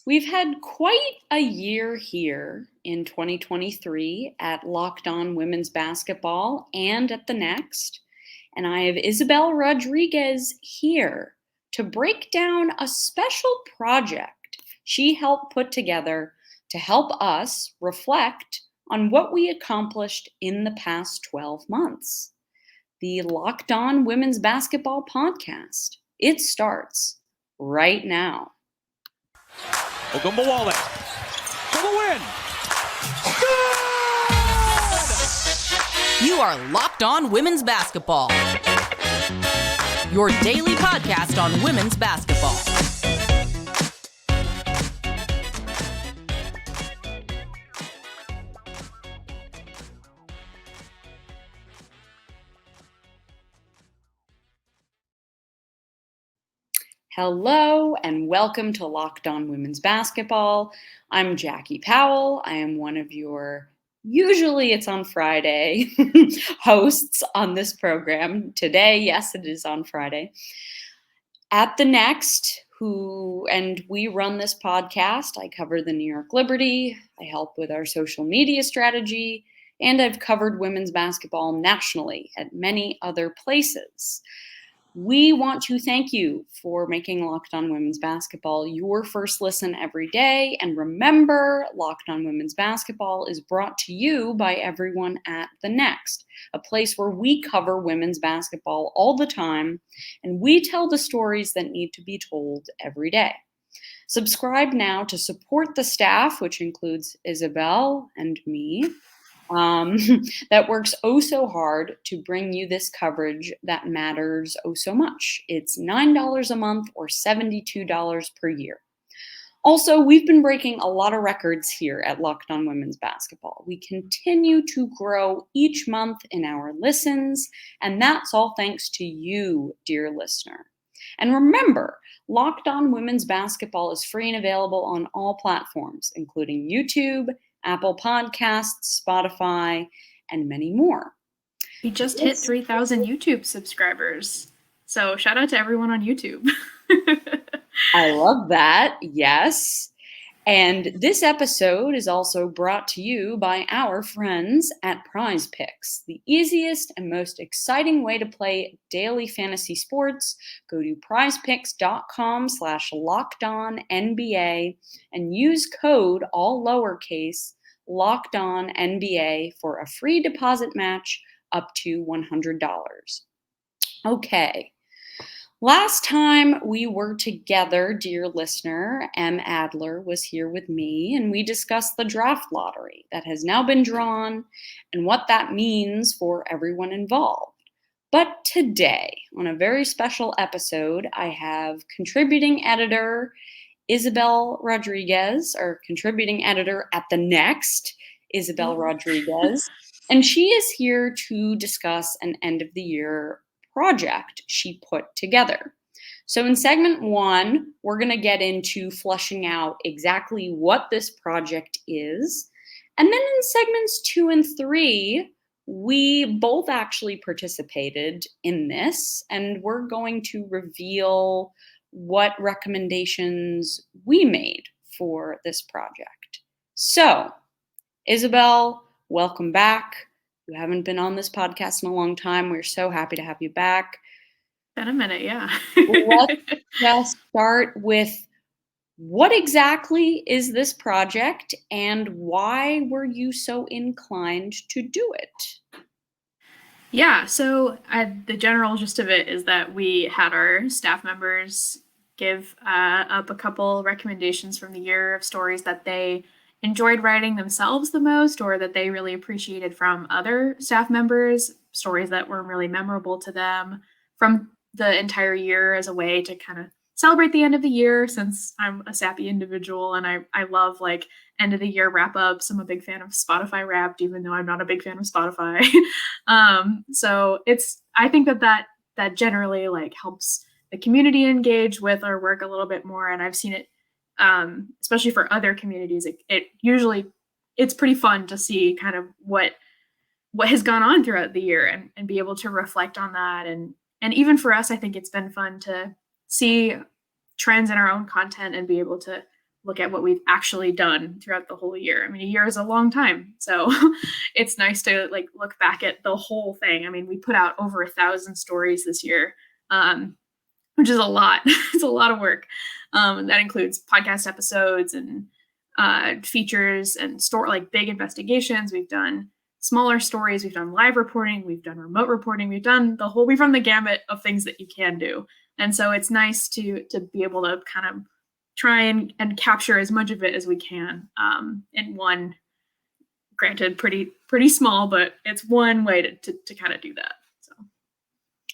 We've had quite a year here in 2023 at Locked On Women's Basketball and at the Next. And I have Isabel Rodrigues here to break down a special project she helped put together to help us reflect on what we accomplished in the past 12 months. The Locked On Women's Basketball podcast. It starts right now. Ogumbawale for the win. Good! You are Locked On Women's Basketball, your daily podcast on women's basketball. Hello and welcome to Locked On Women's Basketball. I'm Jackie Powell. I am one of your, usually it's on Friday, hosts on this program. Today, yes, it is on Friday. At the Next, we run this podcast. I cover the New York Liberty. I help with our social media strategy, and I've covered women's basketball nationally at many other places. We want to thank you for making Locked On Women's Basketball your first listen every day. And remember, Locked On Women's Basketball is brought to you by everyone at The Next, a place where we cover women's basketball all the time, and we tell the stories that need to be told every day. Subscribe now to support the staff, which includes Isabel and me, that works oh so hard to bring you this coverage that matters oh so much. It's $9 a month or $72 per year. Also, we've been breaking a lot of records here at Locked On Women's Basketball. We continue to grow each month in our listens, and that's all thanks to you, dear listener. And remember, Locked On Women's Basketball is free and available on all platforms, including YouTube, Apple Podcasts, Spotify, and many more. We just hit 3,000 YouTube subscribers. So shout out to everyone on YouTube. I love that. Yes. And this episode is also brought to you by our friends at Prize Picks, the easiest and most exciting way to play daily fantasy sports. Go to prizepicks.com/LockedOnNBA and use code all lowercase LockedOnNBA for a free deposit match up to $100. Okay. Last time we were together, dear listener, Adler was here with me, and we discussed the draft lottery that has now been drawn and what that means for everyone involved. But today, on a very special episode, I have contributing editor Isabel Rodrigues, or contributing editor at The Next, Isabel Rodrigues, and she is here to discuss an end-of-the-year project she put together. So in segment 1, we're going to get into fleshing out exactly what this project is. And then in segments 2 and 3, we both actually participated in this, and we're going to reveal what recommendations we made for this project. So, Isabel, welcome back. You haven't been on this podcast in a long time. We're so happy to have you back. Been a minute, yeah. Let's just start with what exactly is this project and why were you so inclined to do it? Yeah, so the general gist of it is that we had our staff members give up a couple recommendations from the year of stories that they enjoyed writing themselves the most, or that they really appreciated from other staff members, stories that were really memorable to them from the entire year, as a way to kind of celebrate the end of the year, since I'm a sappy individual and I love like end of the year wrap ups. I'm a big fan of Spotify Wrapped, even though I'm not a big fan of Spotify. So I think that generally like helps the community engage with our work a little bit more. And I've seen it, especially for other communities, it's pretty fun to see kind of what has gone on throughout the year and be able to reflect on that. And even for us, I think it's been fun to see trends in our own content and be able to look at what we've actually done throughout the whole year. I mean, a year is a long time. So it's nice to like look back at the whole thing. I mean, we put out over 1,000 stories this year, which is a lot. It's a lot of work. That includes podcast episodes and features and like big investigations. We've done smaller stories. We've done live reporting. We've done remote reporting. We've run the gamut of things that you can do. And so it's nice to be able to kind of try and capture as much of it as we can in one, granted, pretty small, but it's one way to kind of do that. So.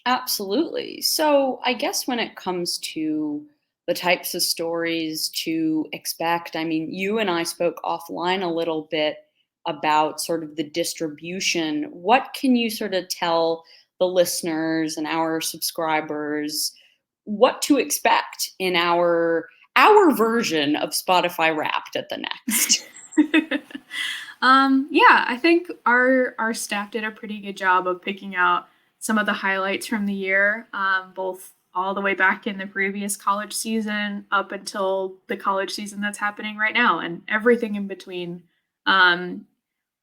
Absolutely. So I guess when it comes to the types of stories to expect, I mean, you and I spoke offline a little bit about sort of the distribution. What can you sort of tell the listeners and our subscribers what to expect in our version of Spotify Wrapped at the next? Yeah, I think our staff did a pretty good job of picking out some of the highlights from the year, both all the way back in the previous college season up until the college season that's happening right now, and everything in between.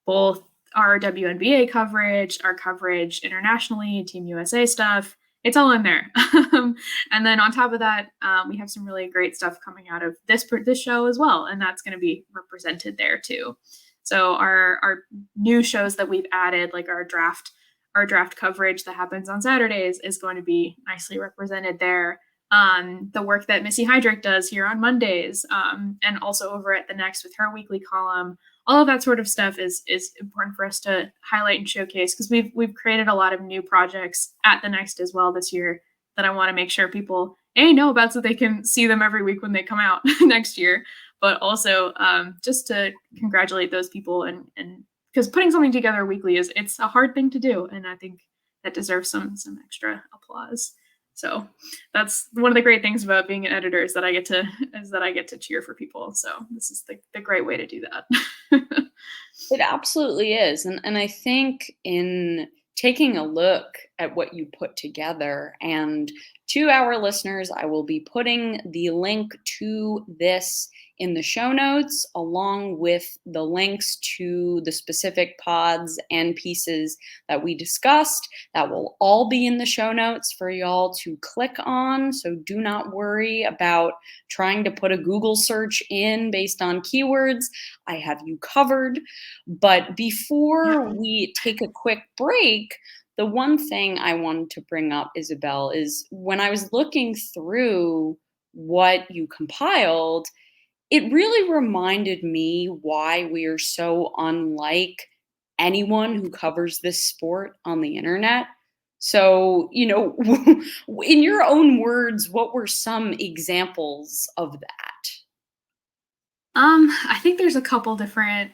Both our WNBA coverage, our coverage internationally, Team USA stuff, it's all in there. And then on top of that, we have some really great stuff coming out of this show as well, and that's going to be represented there too. So our new shows that we've added, like our draft coverage that happens on Saturdays, is going to be nicely represented there. The work that Missy Heydrich does here on Mondays, and also over at The Next with her weekly column, all of that sort of stuff is important for us to highlight and showcase, because we've created a lot of new projects at The Next as well this year that I want to make sure people know about, so they can see them every week when they come out next year. But also just to congratulate those people, and because putting something together weekly it's a hard thing to do, and I think that deserves some extra applause. So that's one of the great things about being an editor is that I get to cheer for people. So this is the great way to do that. It absolutely is. And I think in taking a look at what you put together, and to our listeners, I will be putting the link to this in the show notes, along with the links to the specific pods and pieces that we discussed. That will all be in the show notes for y'all to click on. So do not worry about trying to put a Google search in based on keywords. I have you covered. But before we take a quick break, the one thing I wanted to bring up, Isabel, is when I was looking through what you compiled, it really reminded me why we are so unlike anyone who covers this sport on the internet. So, in your own words, what were some examples of that? I think there's a couple different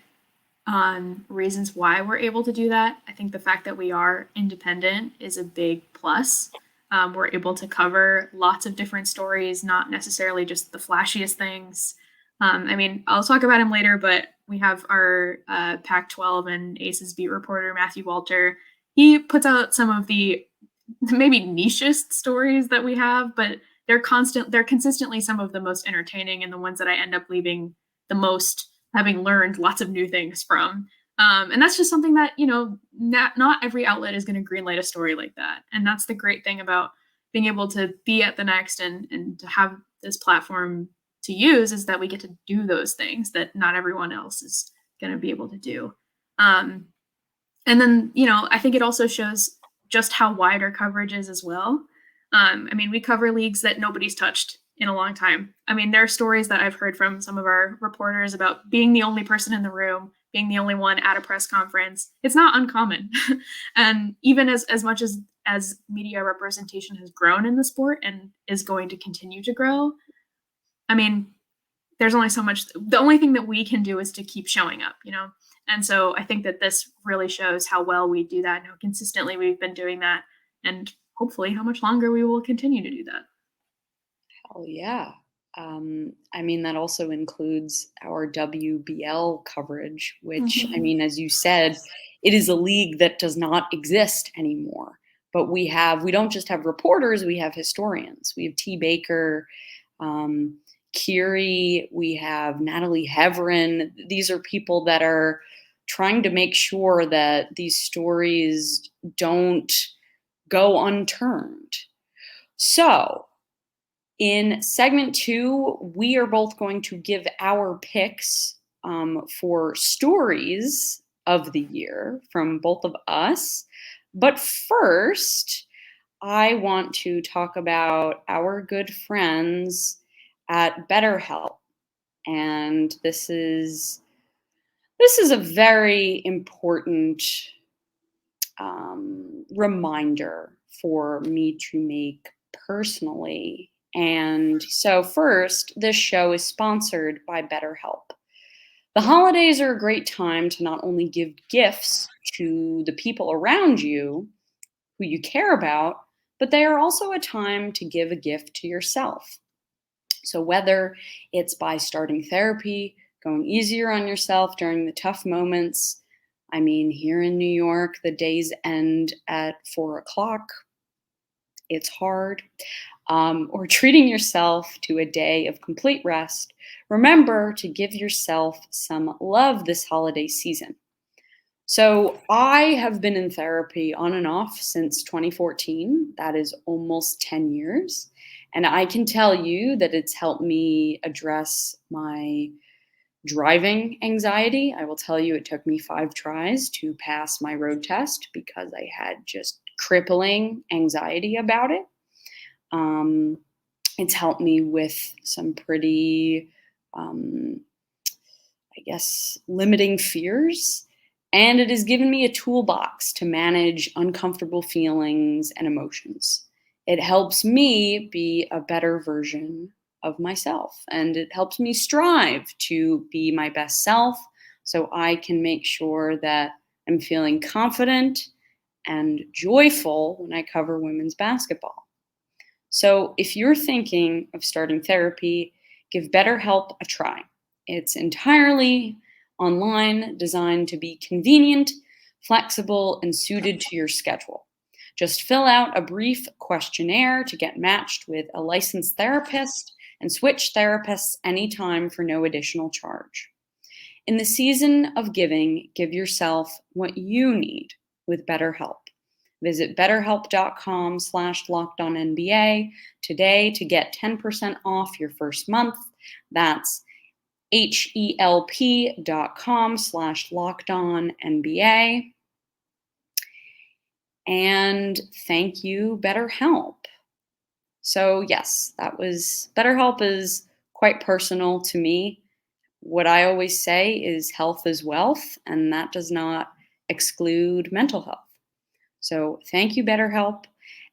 reasons why we're able to do that. I think the fact that we are independent is a big plus. We're able to cover lots of different stories, not necessarily just the flashiest things. I mean, I'll talk about him later, but we have our Pac-12 and Aces beat reporter, Matthew Walter. He puts out some of the maybe nichest stories that we have, but they're consistently some of the most entertaining, and the ones that I end up leaving the most, having learned lots of new things from. And that's just something that, not every outlet is going to greenlight a story like that. And that's the great thing about being able to be at The Next and to have this platform to use, is that we get to do those things that not everyone else is going to be able to do. And then, I think it also shows just how wide our coverage is as well. I mean, we cover leagues that nobody's touched in a long time. I mean, there are stories that I've heard from some of our reporters about being the only person in the room, being the only one at a press conference. It's not uncommon. And even as much as media representation has grown in the sport and is going to continue to grow, I mean, there's only so much. The only thing that we can do is to keep showing up, And so I think that this really shows how well we do that and how consistently we've been doing that, and hopefully how much longer we will continue to do that. Hell yeah. I mean, that also includes our WBL coverage, which, I mean, as you said, it is a league that does not exist anymore. But we don't just have reporters, we have historians. We have T. Baker, Kiri, we have Natalie Heverin. These are people that are trying to make sure that these stories don't go unturned. So in segment 2, we are both going to give our picks for stories of the year from both of us. But first, I want to talk about our good friends at BetterHelp. And this is a very important reminder for me to make personally. And so first, this show is sponsored by BetterHelp. The holidays are a great time to not only give gifts to the people around you who you care about, but they are also a time to give a gift to yourself. So whether it's by starting therapy, going easier on yourself during the tough moments, I mean, here in New York, the days end at 4 o'clock. It's hard. Or treating yourself to a day of complete rest, remember to give yourself some love this holiday season. So I have been in therapy on and off since 2014. That is almost 10 years. And I can tell you that it's helped me address my driving anxiety. I will tell you it took me 5 tries to pass my road test because I had just crippling anxiety about it. It's helped me with some pretty, limiting fears. And it has given me a toolbox to manage uncomfortable feelings and emotions. It helps me be a better version of myself, and it helps me strive to be my best self so I can make sure that I'm feeling confident and joyful when I cover women's basketball. So if you're thinking of starting therapy, give BetterHelp a try. It's entirely online, designed to be convenient, flexible, and suited to your schedule. Just fill out a brief questionnaire to get matched with a licensed therapist and switch therapists anytime for no additional charge. In the season of giving, give yourself what you need with BetterHelp. Visit betterhelp.com/lockedonnba today to get 10% off your first month. That's HELP.com/lockedonnba. And thank you, BetterHelp. So yes, BetterHelp is quite personal to me. What I always say is health is wealth, and that does not exclude mental health. So thank you, BetterHelp.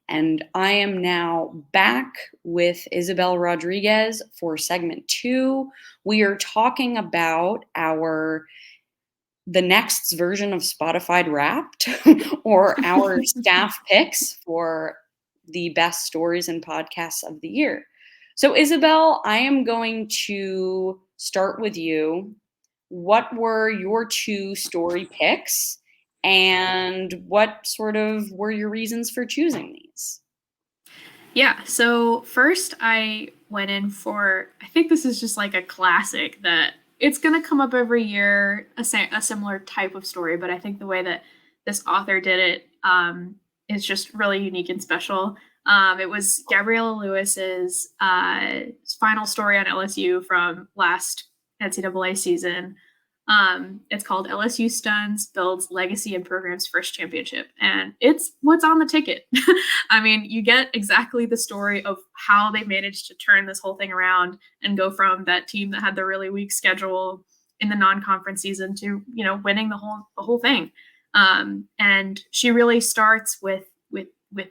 And I am now back with Isabel Rodrigues for segment 2. We are talking about the next version of Spotify Wrapped or our staff picks for the best stories and podcasts of the year. So Isabel, I am going to start with you. What were your 2 story picks? And what sort of were your reasons for choosing these? Yeah, so first I went in for, I think this is just like a classic that it's going to come up every year, a similar type of story, but I think the way that this author did it is just really unique and special. It was Gabriella Lewis's final story on LSU from last NCAA season. It's called LSU Stuns, Builds Legacy and Program's First Championship. And it's what's on the ticket. I mean, you get exactly the story of how they managed to turn this whole thing around and go from that team that had the really weak schedule in the non-conference season to, winning the whole thing. And she really starts with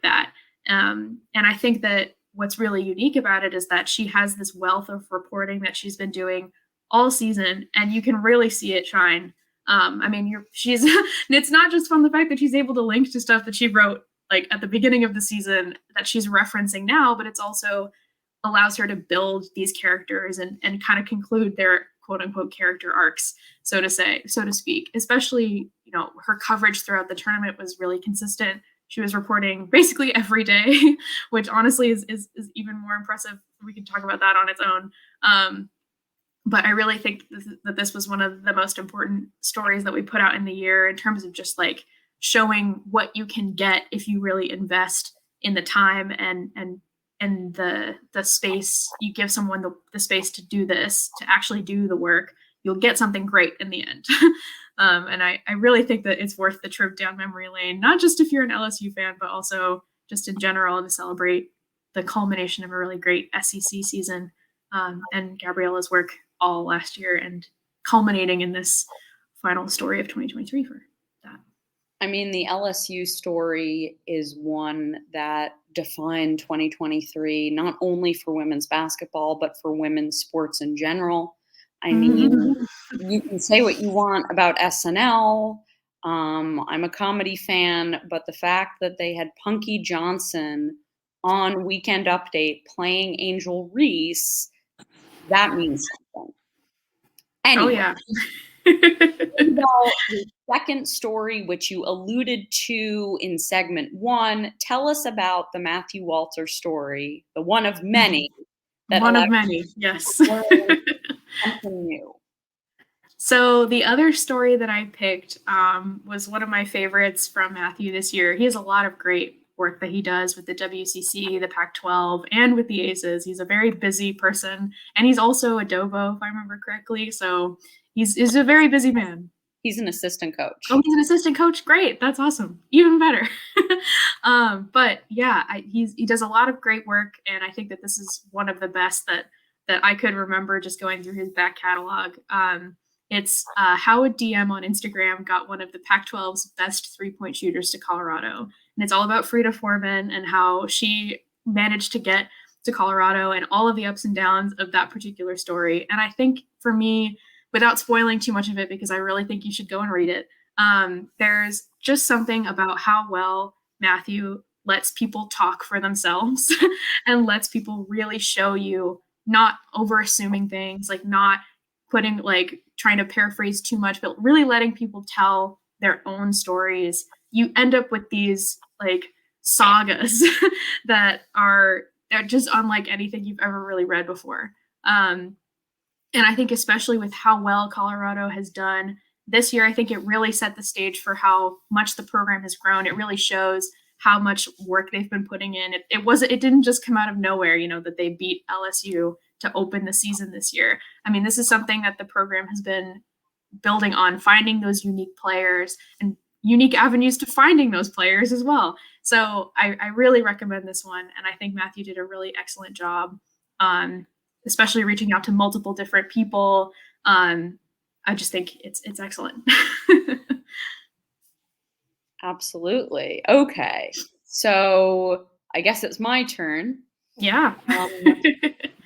that. And I think that what's really unique about it is that she has this wealth of reporting that she's been doing all season, and you can really see it shine. It's not just from the fact that she's able to link to stuff that she wrote like at the beginning of the season that she's referencing now, but it's also allows her to build these characters and kind of conclude their quote unquote character arcs, so to speak. Especially, her coverage throughout the tournament was really consistent. she was reporting basically every day, which honestly is even more impressive. We can talk about that on its own. But I really think that this was one of the most important stories that we put out in the year in terms of just like showing what you can get if you really invest in the time and the space. You give someone the space to do this, to actually do the work, you'll get something great in the end. And I really think that it's worth the trip down memory lane, not just if you're an LSU fan, but also just in general to celebrate the culmination of a really great SEC season and Gabriella's work all last year and culminating in this final story of 2023 for that. I mean, the LSU story is one that defined 2023, not only for women's basketball, but for women's sports in general. I mean, you can say what you want about SNL. I'm a comedy fan, but the fact that they had Punky Johnson on Weekend Update playing Angel Reese, that means something. Anyway, Oh, yeah. the second story, which you alluded to in segment 1, tell us about the Matthew Walter story, the one of many. One of many, yes. Something new. So the other story that I picked was one of my favorites from Matthew this year. He has a lot of great work that he does with the WCC, the Pac-12, and with the Aces. He's a very busy person, and he's also a Dobo, if I remember correctly. So he's a very busy man. He's an assistant coach. Oh, he's an assistant coach. Great. That's awesome. Even better. But yeah, he does a lot of great work. And I think that this is one of the best that I could remember just going through his back catalog. It's how a DM on Instagram got one of the Pac-12's best 3-point shooters to Colorado. And it's all about Freda Foreman and how she managed to get to Colorado and all of the ups and downs of that particular story. And I think for me, without spoiling too much of it, because I really think you should go and read it, there's just something about how well Matthew lets people talk for themselves and lets people really show you, not over assuming things, like not putting, like trying to paraphrase too much, but really letting people tell their own stories. You end up with these like sagas that they're just unlike anything you've ever really read before. And I think especially with how well Colorado has done this year, I think it really set the stage for how much the program has grown. It really shows how much work they've been putting in. It didn't just come out of nowhere, that they beat LSU to open the season this year. I mean, this is something that the program has been building on, finding those unique players and unique avenues to finding those players as well. So I really recommend this one. And I think Matthew did a really excellent job, especially reaching out to multiple different people. I just think it's excellent. Absolutely. Okay. So I guess it's my turn. Yeah.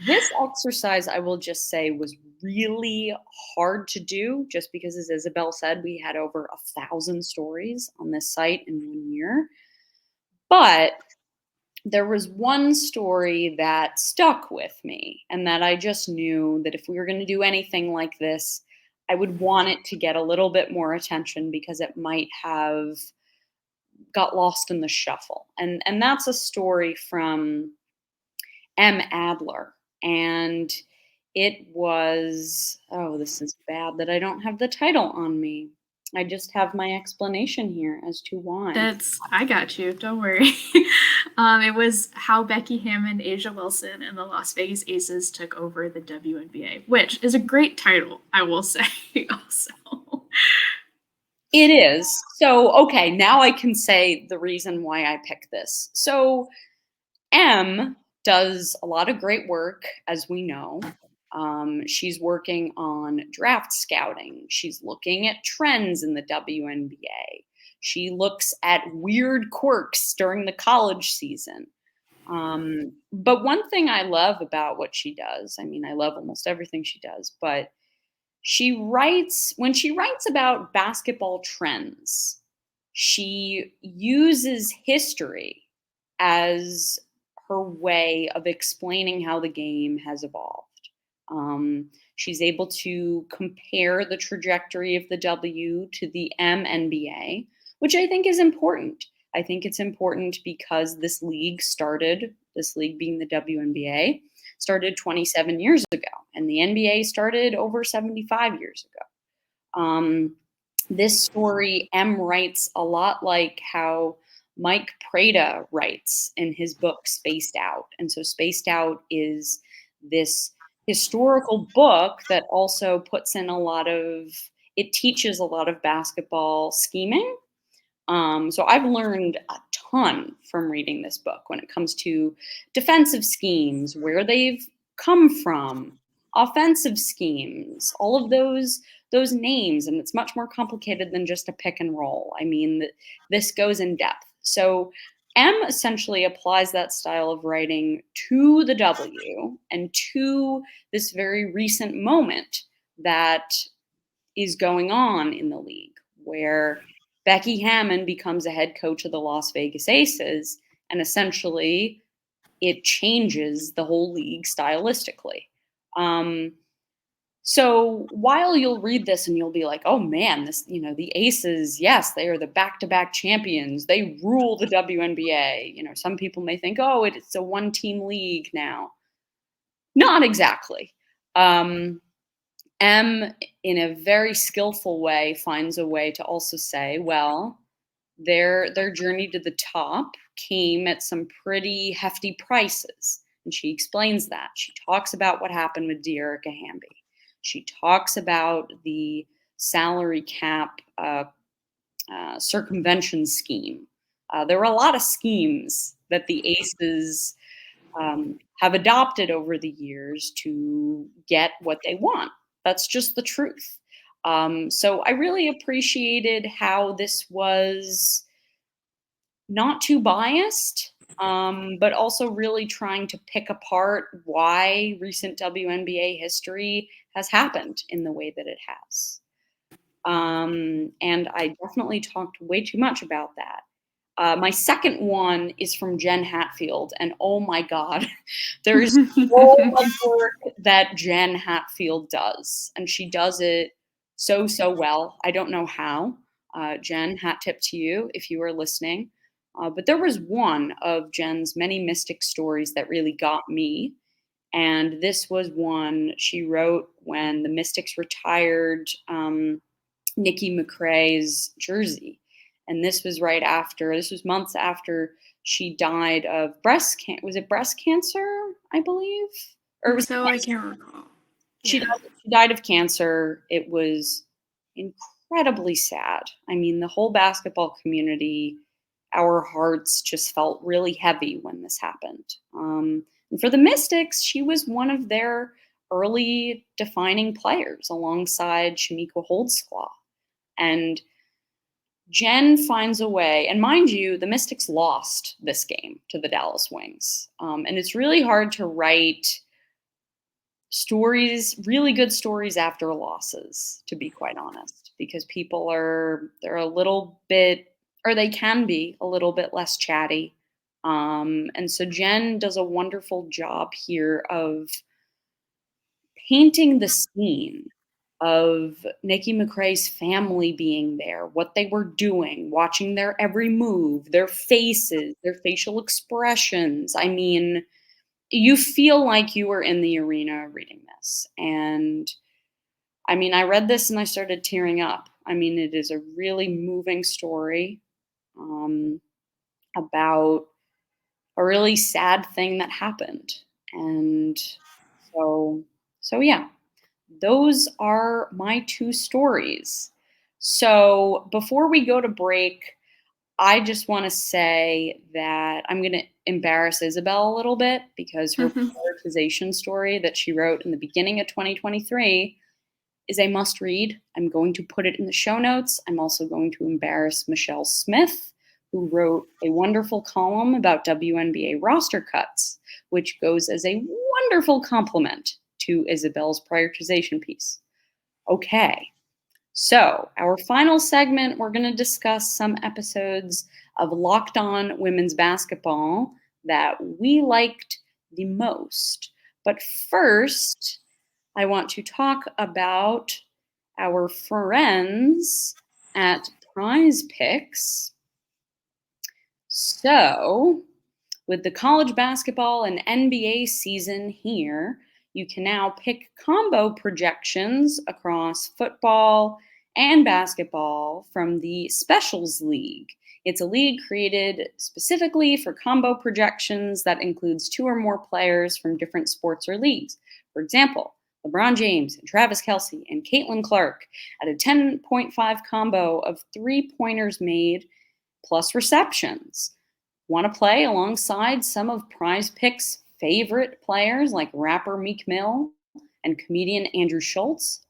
This exercise, I will just say, was really hard to do just because, as Isabel said, we had over 1,000 stories on this site in 1 year. But there was one story that stuck with me and that I just knew that if we were going to do anything like this, I would want it to get a little bit more attention because it might have got lost in the shuffle. And that's a story from M. Adler. And it was, this is bad that I don't have the title on me. I just have my explanation here as to why. I got you. Don't worry. It was how Becky, Hammon, Asia Wilson, and the Las Vegas Aces took over the WNBA, which is a great title, I will say also. It is. So, okay, now I can say the reason why I picked this. So, M does a lot of great work, as we know. She's working on draft scouting. She's looking at trends in the WNBA. She looks at weird quirks during the college season. But one thing I love about what she does, I mean, I love almost everything she does, but when she writes about basketball trends, she uses history as her way of explaining how the game has evolved. She's able to compare the trajectory of the W to the MNBA, which I think is important. I think it's important because this league being the WNBA, started 27 years ago, and the NBA started over 75 years ago. This story, M writes a lot like how Mike Freda writes in his book Spaced Out. And so Spaced Out is this historical book that also puts in it teaches a lot of basketball scheming. So I've learned a ton from reading this book when it comes to defensive schemes, where they've come from, offensive schemes, all of those names. And it's much more complicated than just a pick and roll. I mean, this goes in depth. So M essentially applies that style of writing to the W and to this very recent moment that is going on in the league, where Becky Hammon becomes a head coach of the Las Vegas Aces, and essentially it changes the whole league stylistically. So while you'll read this and you'll be like, oh man, the Aces, yes, they are the back-to-back champions. They rule the WNBA. Some people may think, oh, it's a one-team league now. Not exactly. M, in a very skillful way, finds a way to also say, well, their journey to the top came at some pretty hefty prices. And she explains that. She talks about what happened with Dearica Hamby. She talks about the salary cap circumvention scheme. There were a lot of schemes that the Aces have adopted over the years to get what they want. That's just the truth. So I really appreciated how this was not too biased, but also really trying to pick apart why recent WNBA history has happened in the way that it has. And I definitely talked way too much about that. My second one is from Jen Hatfield, and oh my God, there is so much work that Jen Hatfield does, and she does it so well. I don't know how. Jen, hat tip to you if you are listening. But there was one of Jen's many mystic stories that really got me, and this was one she wrote when the Mystics retired Nikki McCray's jersey. And this was months after she died of breast cancer. Was it breast cancer, I believe? Or was So I can't recall. She died of cancer. It was incredibly sad. I mean, the whole basketball community, our hearts just felt really heavy when this happened. And for the Mystics, she was one of their early defining players alongside Shamika Holdsclaw. And Jen finds a way, and mind you, the Mystics lost this game to the Dallas Wings. And it's really hard to write stories, really good stories after losses, to be quite honest, because people they're a little bit, or they can be a little bit less chatty. And so Jen does a wonderful job here of painting the scene of Nikki McCray's family being there, what they were doing, watching their every move, their faces, their facial expressions. I mean, you feel like you were in the arena reading this. And I mean, I read this and I started tearing up. I mean, it is a really moving story about a really sad thing that happened. And so yeah. Those are my two stories. So before we go to break, I just want to say that I'm going to embarrass Isabel a little bit because her prioritization story that she wrote in the beginning of 2023 is a must read. I'm going to put it in the show notes. I'm also going to embarrass Michelle Smith, who wrote a wonderful column about WNBA roster cuts, which goes as a wonderful compliment to Isabel's prioritization piece. Okay, so our final segment, we're going to discuss some episodes of Locked On Women's Basketball that we liked the most. But first, I want to talk about our friends at Prize Picks. So, with the college basketball and NBA season here, you can now pick combo projections across football and basketball from the Specials League. It's a league created specifically for combo projections that includes 2 or more players from different sports or leagues. For example, LeBron James and Travis Kelce and Caitlin Clark at a 10.5 combo of 3-pointers made plus receptions. Want to play alongside some of Prize Picks' favorite players like rapper Meek Mill and comedian Andrew Schultz?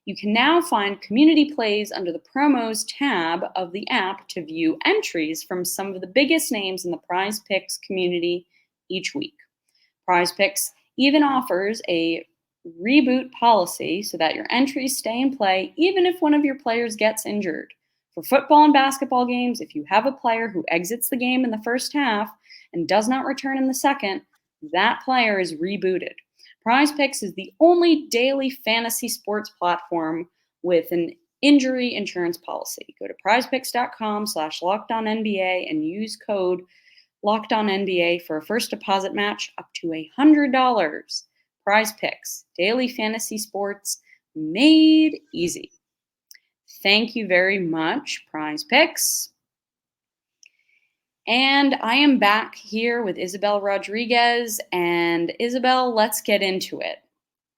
You can now find community plays under the promos tab of the app to view entries from some of the biggest names in the Prize Picks community each week. Prize Picks even offers a reboot policy so that your entries stay in play even if one of your players gets injured. For football and basketball games, if you have a player who exits the game in the first half and does not return in the second, that player is rebooted. Prize Picks is the only daily fantasy sports platform with an injury insurance policy. Go to prizepicks.com/LockedOnNBA and use code LockedOnNBA for a first deposit match up to $100. Prize Picks, daily fantasy sports made easy. Thank you very much, Prize Picks. And I am back here with Isabel Rodrigues. And Isabel, let's get into it.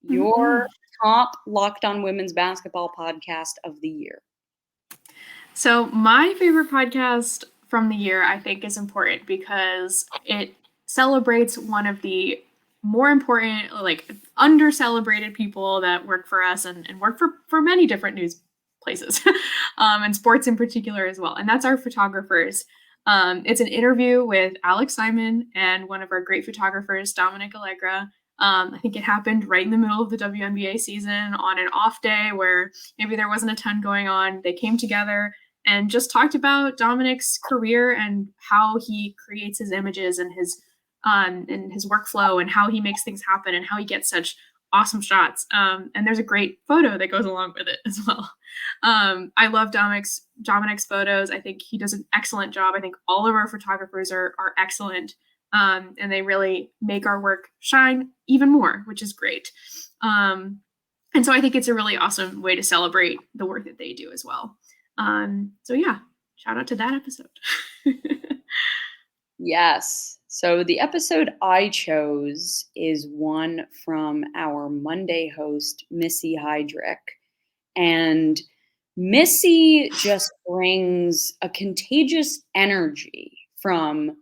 Your top Locked On Women's Basketball podcast of the year. So my favorite podcast from the year, I think, is important because it celebrates one of the more important, like under-celebrated people that work for us and work for many different news places and sports in particular as well. And that's our photographers. It's an interview with Alex Simon and one of our great photographers, Domenic Allegra. I think it happened right in the middle of the WNBA season on an off day where maybe there wasn't a ton going on. They came together and just talked about Domenic's career and how he creates his images and his workflow and how he makes things happen and how he gets such awesome shots. And there's a great photo that goes along with it as well. I love Domenic's photos. I think he does an excellent job. I think all of our photographers are excellent. And they really make our work shine even more, which is great. And so I think it's a really awesome way to celebrate the work that they do as well. So yeah, shout out to that episode. Yes. So the episode I chose is one from our Monday host, Missy Heydrich. And Missy just brings a contagious energy for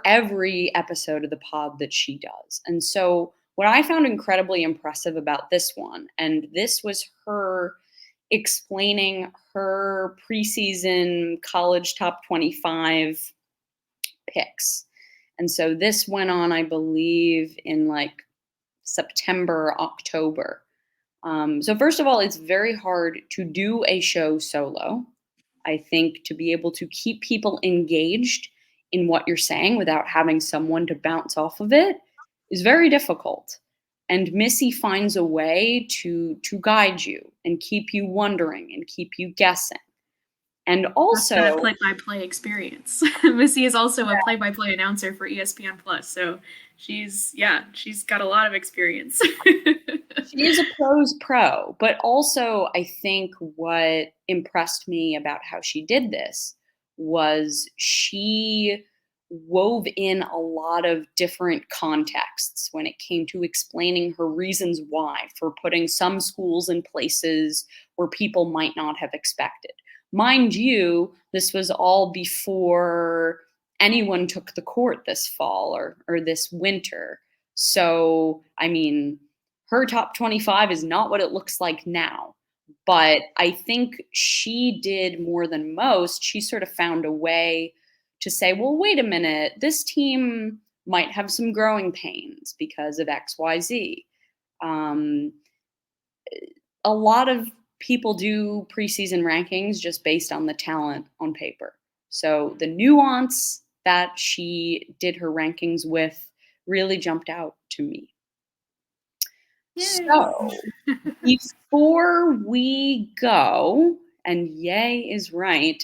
every episode of the pod that she does. And so what I found incredibly impressive about this one, and this was her explaining her preseason college top 25 picks. And so this went on, I believe, in like September, October. So first of all, it's very hard to do a show solo. I think to be able to keep people engaged in what you're saying without having someone to bounce off of it is very difficult. And Missy finds a way to guide you and keep you wondering and keep you guessing. And also that's the play-by-play experience. Missy is also a play-by-play announcer for ESPN Plus, so she's got a lot of experience. She is a pro's pro, but also I think what impressed me about how she did this was she wove in a lot of different contexts when it came to explaining her reasons why for putting some schools in places where people might not have expected. Mind you, this was all before anyone took the court this fall or this winter. So, I mean, her top 25 is not what it looks like now. But I think she did more than most. She sort of found a way to say, well, wait a minute, this team might have some growing pains because of XYZ. A lot of people do preseason rankings just based on the talent on paper. So the nuance that she did her rankings with really jumped out to me. Yay. So before we go, and yay is right,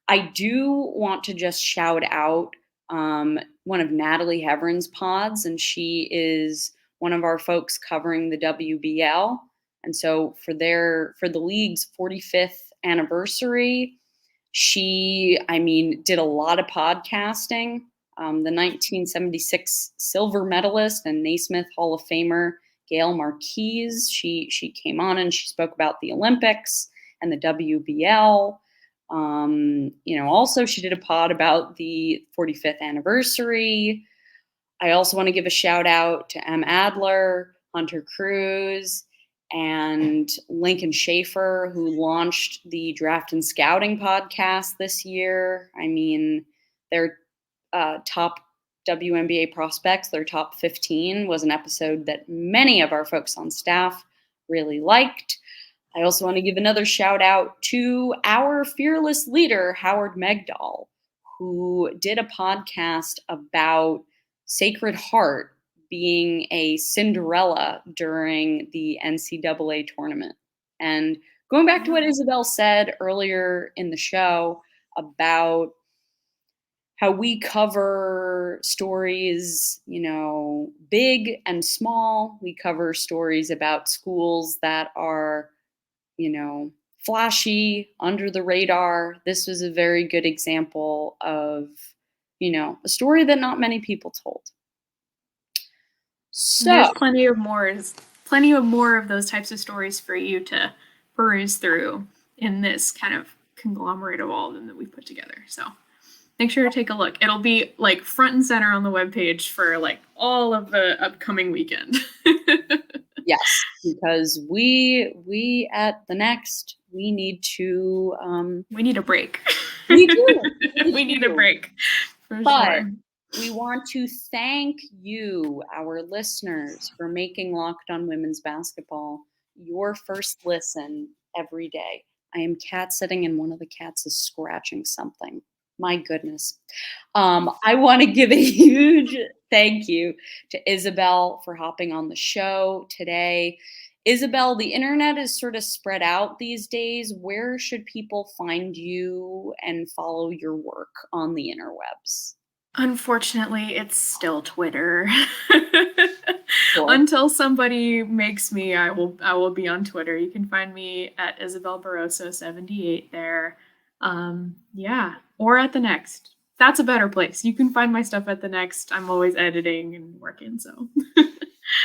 I do want to just shout out one of Natalie Heveron's pods, and she is one of our folks covering the WBL. And so for the league's 45th anniversary, she, did a lot of podcasting. The 1976 silver medalist and Naismith Hall of Famer Gail Marquise, she came on and she spoke about the Olympics and the WBL. Also she did a pod about the 45th anniversary. I also want to give a shout out to Adler, Hunter Cruz, and Lincoln Schaefer, who launched the Draft and Scouting podcast this year. Their top WNBA prospects, their top 15, was an episode that many of our folks on staff really liked. I also want to give another shout out to our fearless leader, Howard Megdal, who did a podcast about Sacred Heart being a Cinderella during the NCAA tournament. And going back to what Isabel said earlier in the show about how we cover stories, big and small. We cover stories about schools that are, flashy, under the radar. This was a very good example of, a story that not many people told. So there's plenty of more of those types of stories for you to peruse through in this kind of conglomerate of all of them that we put together. So make sure to take a look. It'll be like front and center on the webpage for like all of the upcoming weekend. Yes, because we at the Next, we need to we need a break. We do. We need a break. For but sure. We want to thank you, our listeners, for making Locked On Women's Basketball your first listen every day. I am cat sitting and one of the cats is scratching something. My goodness. I want to give a huge thank you to Isabel for hopping on the show today. Isabel, the internet is sort of spread out these days. Where should people find you and follow your work on the interwebs? Unfortunately, it's still Twitter. Sure. Until somebody makes me, I will be on Twitter. You can find me at Isabel Barroso 78 there. Or at the Next. That's a better place. You can find my stuff at the Next. I'm always editing and working, so.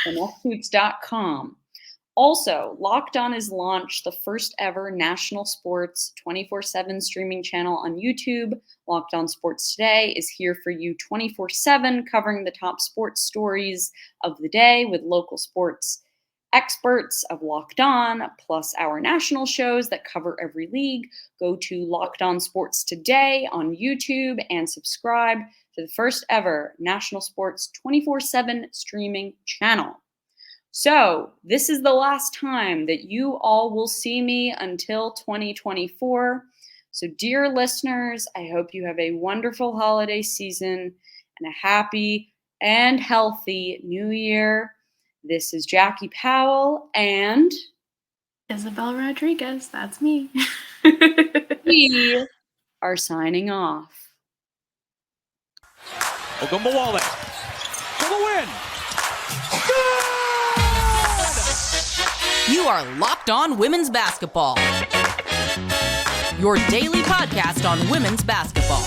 thenexthoops.com. Also, Locked On has launched the first ever national sports 24/7 streaming channel on YouTube. Locked On Sports Today is here for you 24/7, covering the top sports stories of the day with local sports experts of Locked On, plus our national shows that cover every league. Go to Locked On Sports Today on YouTube and subscribe to the first ever national sports 24/7 streaming channel. So this is the last time that you all will see me until 2024. So dear listeners, I hope you have a wonderful holiday season and a happy and healthy new year. This is Jackie Powell and Isabel Rodrigues. That's me. we are signing off. Ogunbowale for the win. You are Locked On Women's Basketball, your daily podcast on women's basketball.